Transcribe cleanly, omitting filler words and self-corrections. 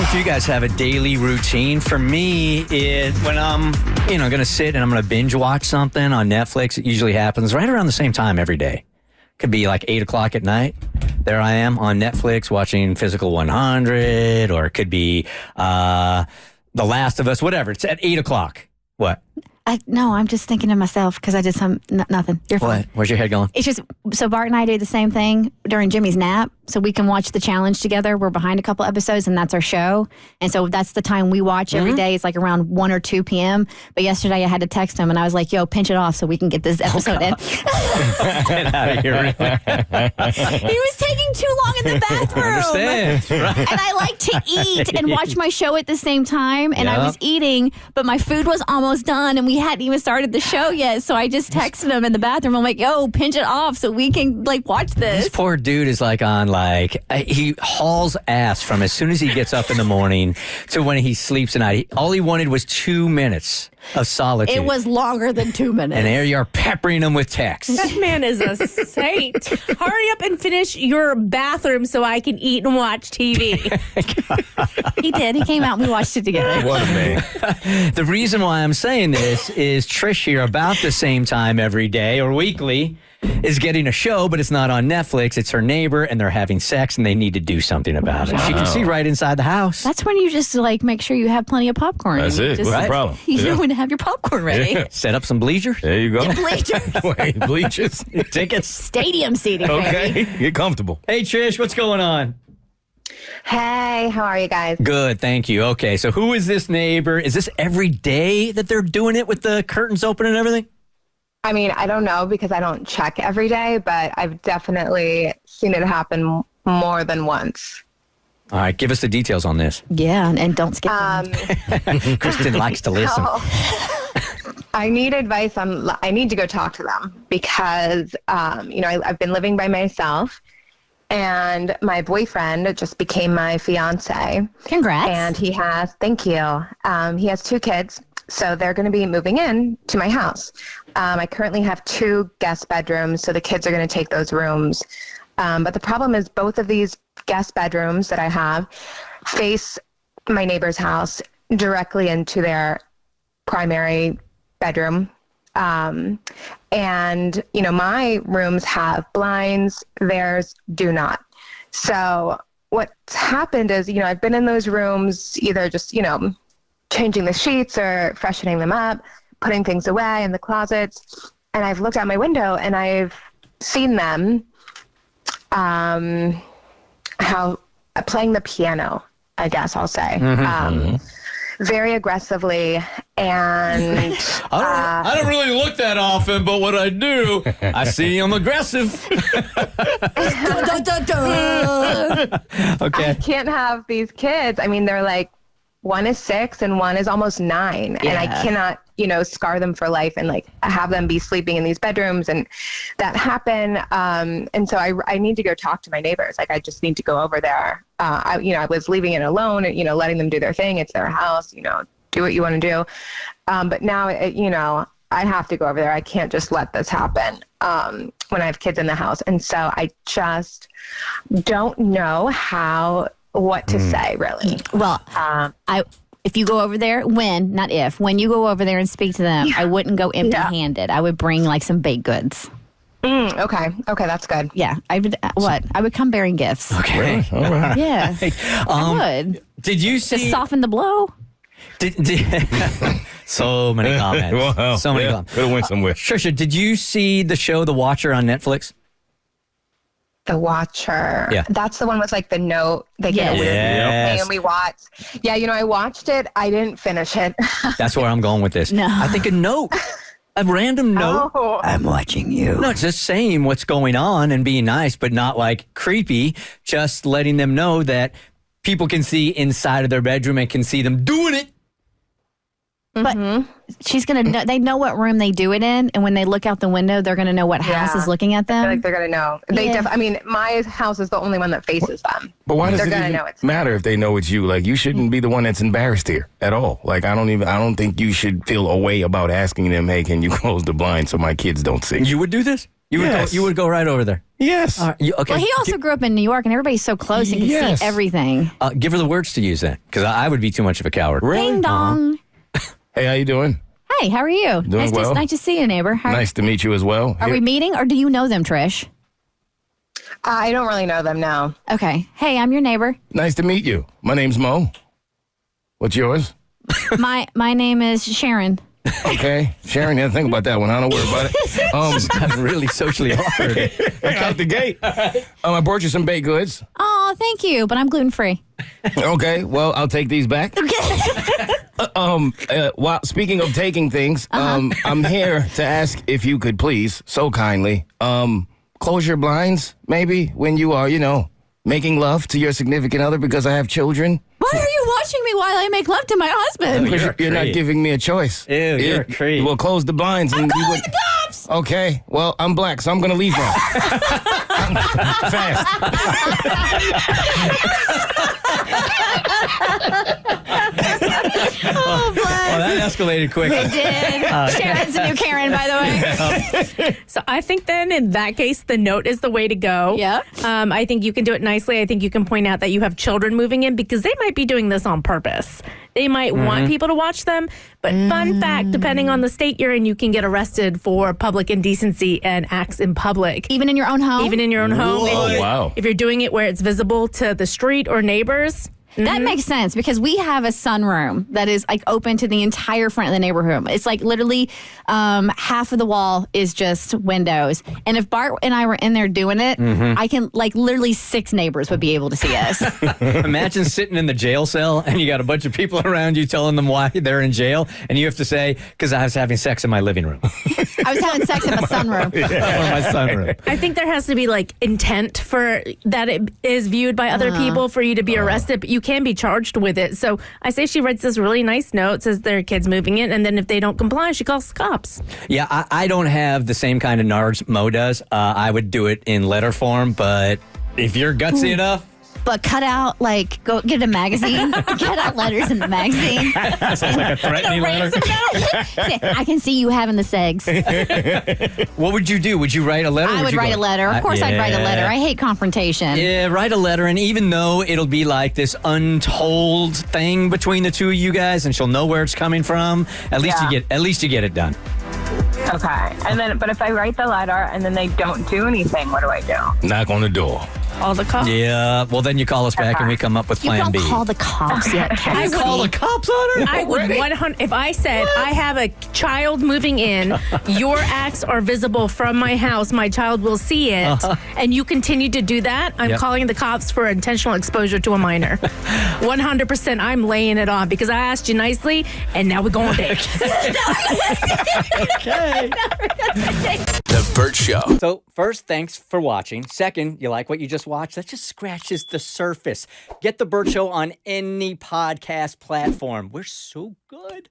if you guys have a daily routine. For me, when I'm, going to sit and I'm going to binge watch something on Netflix, it usually happens right around the same time every day. Could be like 8 o'clock at night. There I am on Netflix watching Physical 100, or it could be The Last of Us, whatever. It's at 8 o'clock. What? No, I'm just thinking to myself because I did nothing. You're fine. What? Where's your head going? It's just, so Bart and I do the same thing during Jimmy's nap, so we can watch the challenge together. We're behind a couple episodes, and that's our show. And so that's the time we watch every day. It's like around 1 or 2 p.m. But yesterday I had to text him, and I was like, yo, pinch it off so we can get this episode in. Get out of here. Really. He was taking too long in the bathroom. I understand. Right. And I like to eat and watch my show at the same time. And I was eating, but my food was almost done, and we hadn't even started the show yet. So I just texted him in the bathroom. I'm like, yo, pinch it off so we can watch this. This poor dude is on he hauls ass from as soon as he gets up in the morning to when he sleeps at night. All he wanted was 2 minutes of solitude. It was longer than 2 minutes. And there you are peppering him with texts. That man is a saint. Hurry up and finish your bathroom so I can eat and watch TV. He did. He came out and we watched it together. What a man. The reason why I'm saying this is Trish here about the same time every day or weekly is getting a show, but it's not on Netflix. It's her neighbor, and they're having sex, and they need to do something about it. She can see right inside the house. That's when you just make sure you have plenty of popcorn. That's it. What's the problem? You know when to have your popcorn ready. Yeah. Set up some bleachers. There you go. Bleachers. Wait, bleachers. Tickets. Stadium seating, Okay, baby. get comfortable. Hey, Trish, what's going on? Hey, how are you guys? Good, thank you. Okay, so who is this neighbor? Is this every day that they're doing it with the curtains open and everything? I mean, I don't know because I don't check every day, but I've definitely seen it happen more than once. All right, give us the details on this. Yeah, and don't skip them. Kristen likes to listen. I need advice I need to go talk to them because, I've been living by myself and my boyfriend just became my fiance. Congrats. And thank you. He has 2 kids. So they're going to be moving in to my house. I currently have 2 guest bedrooms, so the kids are going to take those rooms. But the problem is both of these guest bedrooms that I have face my neighbor's house directly into their primary bedroom. And, my rooms have blinds, theirs do not. So what's happened is, I've been in those rooms either just, changing the sheets or freshening them up, putting things away in the closets. And I've looked out my window and I've seen them playing the piano, I guess I'll say, very aggressively. And I don't really look that often, but what I do, I see I'm aggressive. Okay. I can't have these kids. I mean, they're one is 6 and one is almost 9. Yeah. And I cannot, scar them for life and have them be sleeping in these bedrooms and that happen. And so I need to go talk to my neighbors. I just need to go over there. I was leaving it alone and, letting them do their thing. It's their house, do what you want to do. But now, I have to go over there. I can't just let this happen when I have kids in the house. And so I just don't know what to say, really. Well, if you go over there, when you go over there and speak to them, I wouldn't go empty-handed. I would bring some baked goods. Okay, that's good. Yeah, I would come bearing gifts. Okay. All right. Yeah, I would. Did you see? Just soften the blow. So many comments. Wow. So many comments. Could have went somewhere. Trisha, did you see the show The Watcher on Netflix? The Watcher. Yeah. That's the one with the note. They get a weird Yes. and we watch. Yeah, I watched it. I didn't finish it. That's where I'm going with this. No. I think a random note. Oh. I'm watching you. No, just saying what's going on and being nice, but not creepy. Just letting them know that people can see inside of their bedroom and can see them doing it. But she's going to know, they know what room they do it in. And when they look out the window, they're going to know what house is looking at them. I feel like they're going to know. My house is the only one that faces them. But why does They're it gonna even know it's matter if they know it's you? You shouldn't be the one that's embarrassed here at all. I don't think you should feel a way about asking them, hey, can you close the blind so my kids don't see? You would do this? You would go right over there. Yes. Okay. Well, he also grew up in New York, and everybody's so close and can Yes. see everything. Give her the words to use then, because I would be too much of a coward. Really? Ding dong. Hey, how you doing? Hey, how are you? Doing well. Nice to see you, neighbor. Nice to meet you as well. Are we meeting, or do you know them, Trish? I don't really know them now. Okay. Hey, I'm your neighbor. Nice to meet you. My name's Mo. What's yours? My name is Sharon. Okay. Sharon, you have to think about that one. I don't worry about it. I'm really socially awkward. Out the gate. I brought you some baked goods. Oh, thank you, but I'm gluten free. Okay. Well, I'll take these back. While speaking of taking things, I'm here to ask if you could please, so kindly, close your blinds, maybe when you are, making love to your significant other, because I have children. Why are you watching me while I make love to my husband? Oh, You're a You're not creep. giving me a choice. Ew, you're a creep. Well, close the blinds. I'm and you calling would- the cops. Okay. Well, I'm black, so I'm going to leave now. Fast. Oh, bless. Well, that escalated quickly. It did. Sharon's a new Karen, by the way. So I think then in that case, the note is the way to go. Yeah. I think you can do it nicely. I think you can point out that you have children moving in because they might be doing this on purpose. They might want people to watch them. But fun fact, depending on the state you're in, you can get arrested for public indecency and acts in public. Even in your own home? Even in your own home. Wow. If you're doing it where it's visible to the street or neighbors. That makes sense because we have a sunroom that is like open to the entire front of the neighborhood. It's like literally half of the wall is just windows. And if Bart and I were in there doing it, I can like literally 6 neighbors would be able to see us. Imagine sitting in the jail cell and you got a bunch of people around you telling them why they're in jail, and you have to say, because I was having sex in my living room I was having sex in my sunroom. or my sunroom. I think there has to be like intent for that it is viewed by other people for you to be arrested, but you can be charged with it. So I say she writes this really nice note, says their kid's moving in, and then if they don't comply, she calls the cops. Yeah, I don't have the same kind of nards Mo does. I would do it in letter form, but if you're gutsy enough, But cut out, like, go get a magazine. Cut out letters in the magazine. sounds like a threatening letter. Say, I can see you having the segs. What would you do? Would you write a letter? or I would you write a go- letter. Of course, I'd write a letter. I hate confrontation. Yeah, write a letter, and even though it'll be like this untold thing between the two of you guys, and she'll know where it's coming from, at least you get it done. Okay. And then, but if I write the letter and then they don't do anything, what do I do? Knock on the door. All the cops. Yeah, well then you call us back and we come up with You plan don't B. call the cops yet, Cassie. You call the cops on her? I would 100. If I said I have a child moving in, your acts are visible from my house. My child will see it, and you continue to do that. I'm Yep. calling the cops for intentional exposure to a minor. 100%. I'm laying it on because I asked you nicely, and now we're going there. Okay. The Bert Show. So first, thanks for watching. Second, you like what you just watched? That just scratches the surface. Get the Bert Show on any podcast platform. We're so good.